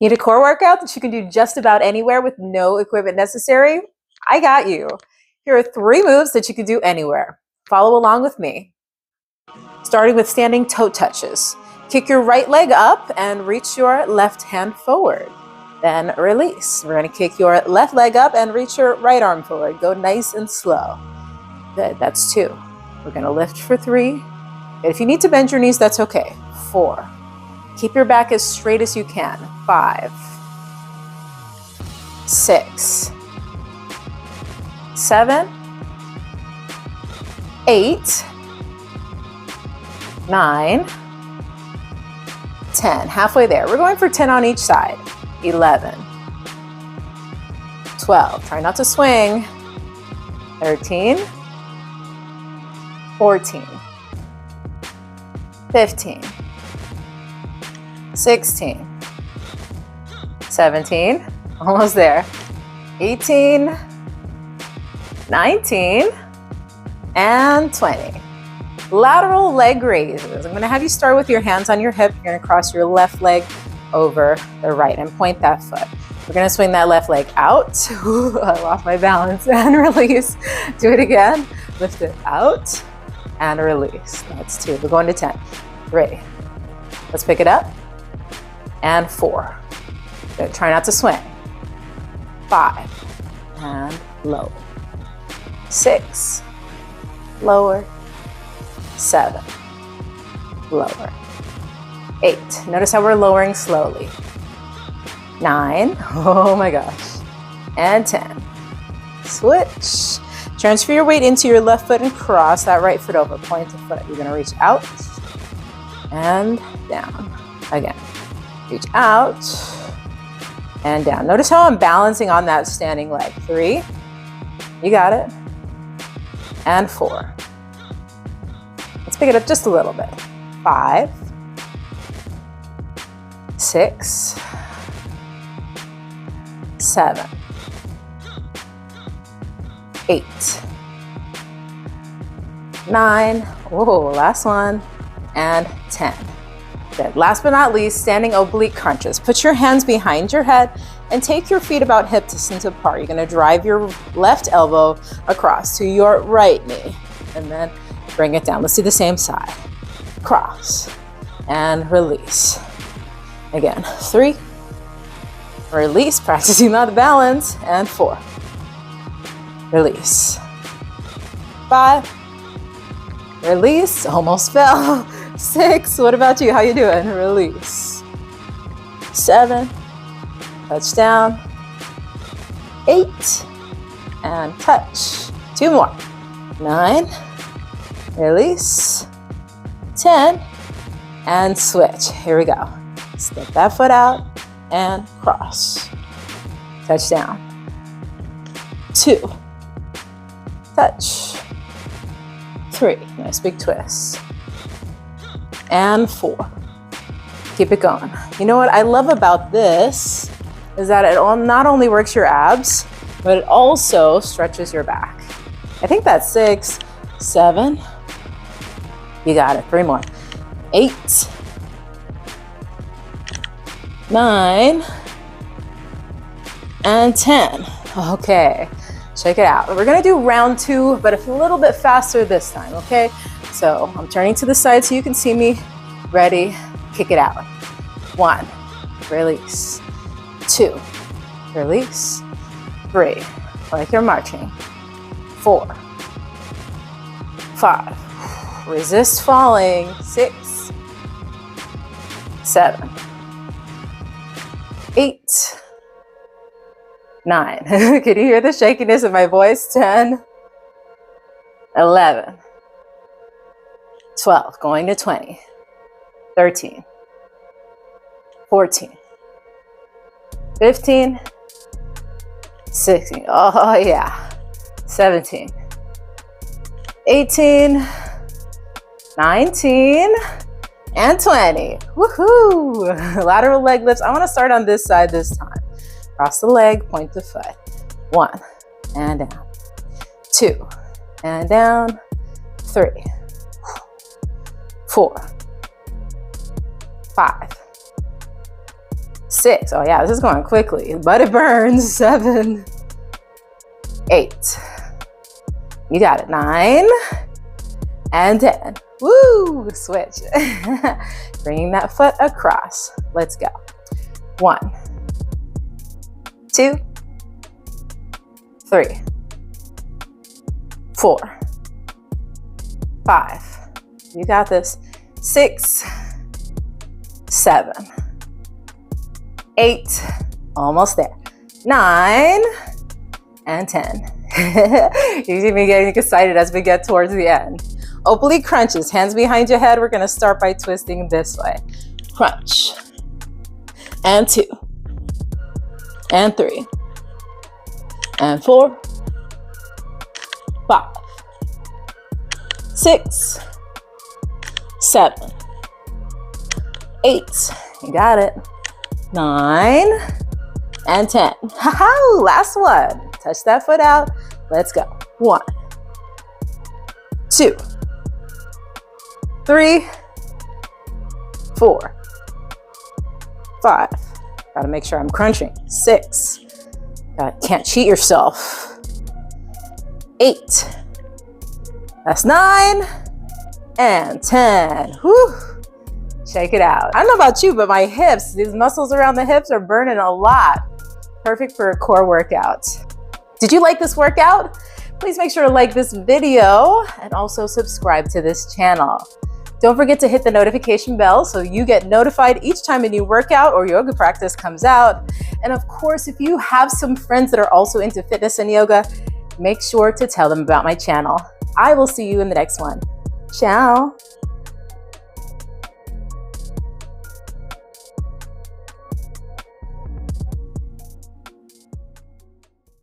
Need a core workout that you can do just about anywhere with no equipment necessary? I got you. Here are 3 moves that you can do anywhere. Follow along with me. Starting with standing toe touches. Kick your right leg up and reach your left hand forward. Then release. We're going to kick your left leg up and reach your right arm forward. Go nice and slow. Good, that's 2. We're going to lift for 3. If you need to bend your knees, that's okay. 4. Keep your back as straight as you can. 5, 6, 7, 8, 9, 10. Halfway there. We're going for 10 on each side. 11, 12. Try not to swing. 13, 14, 15, 16, 17, almost there, 18, 19, and 20. Lateral leg raises. I'm going to have you start with your hands on your hip. You're going to cross your left leg over the right and point that foot. We're going to swing that left leg out. Ooh, I lost my balance and release. Do it again. Lift it out and release. That's 2. We're going to 10. 3. Let's pick it up. And 4. Good. Try not to swing. 5. And lower. 6. Lower. 7. Lower. 8. Notice how we're lowering slowly. 9. Oh my gosh. And 10. Switch. Transfer your weight into your left foot and cross that right foot over. Point the foot. You're going to reach out and down. Again. Reach out and down. Notice how I'm balancing on that standing leg. 3. You got it. And 4. Let's pick it up just a little bit. 5, 6, 7, 8, 9. Oh, last one. And 10. Good. Last but not least, standing oblique crunches. Put your hands behind your head and take your feet about hip distance apart. You're going to drive your left elbow across to your right knee and then bring it down. Let's do the same side. Cross and release. Again, 3. Release, practicing that balance. And 4. Release. 5. Release, almost fell. 6, what about you? How you doing? Release. 7, touch down. 8, and touch. 2 more. 9, release. 10, and switch. Here we go. Step that foot out and cross. Touch down. 2, touch. 3, nice big twist. And 4. Keep it going. You know what I love about this is that it not only works your abs, but it also stretches your back. I think that's 6, 7. You got it. 3 more. 8, 9, and 10. Okay, check it out. We're gonna do round 2, but a little bit faster this time, okay? So I'm turning to the side so you can see me. Ready, kick it out. 1, release. 2, release. 3, like you're marching. 4, 5, resist falling. 6, 7, 8, 9. Can you hear the shakiness of my voice? 10, 11, 12, going to 20, 13, 14, 15, 16, oh yeah, 17, 18, 19, and 20. Woohoo! Lateral leg lifts. I want to start on this side this time. Cross the leg, point the foot. 1, and down. 2, and down. 3, 4, 5, 6. Oh yeah, this is going quickly, but it burns. 7, 8. You got it. 9 and 10. Woo! Switch. Bringing that foot across. Let's go. 1, 2, 3, 4, 5. You got this. 6, 7, 8. Almost there. 9 and 10. You see me getting excited as we get towards the end. Oblique crunches, hands behind your head. We're gonna start by twisting this way. Crunch. And 2. And 3. And 4. 5. 6. 7. 8. You got it. 9 and 10. Ha-ha! Last one. Touch that foot out. Let's go. 1, 2, 3, 4, 5. Gotta make sure I'm crunching. 6. Can't cheat yourself. 8. That's 9 and 10. Whew. Check it out. I don't know about you, but my hips, these muscles around the hips are burning a lot. Perfect for a core workout. Did you like this workout? Please make sure to like this video and also subscribe to this channel. Don't forget to hit the notification bell so you get notified each time a new workout or yoga practice comes out. And of course, if you have some friends that are also into fitness and yoga, make sure to tell them about my channel. I will see you in the next one. Ciao.